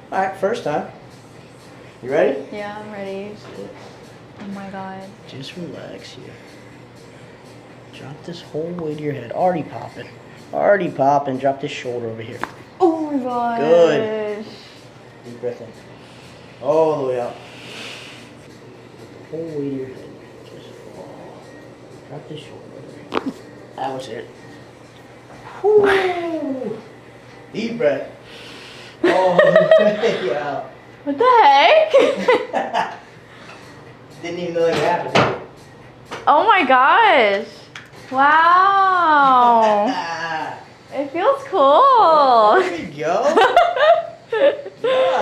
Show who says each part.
Speaker 1: All right, first time. You ready?
Speaker 2: Yeah, I'm ready. Oh my god.
Speaker 1: Just relax here. Drop this whole weight of your head. Already popping. Already popping. Drop this shoulder over here.
Speaker 2: Oh my gosh.
Speaker 1: Good. Deep breath in. All the way up. Whole weight of your head. Just fall. Drop this shoulder over here. That was it. Whew. Deep breath. All the way out.
Speaker 2: What the heck?
Speaker 1: Didn't even know that could happen.
Speaker 2: Oh my gosh. Wow. It feels cool.
Speaker 1: There you go.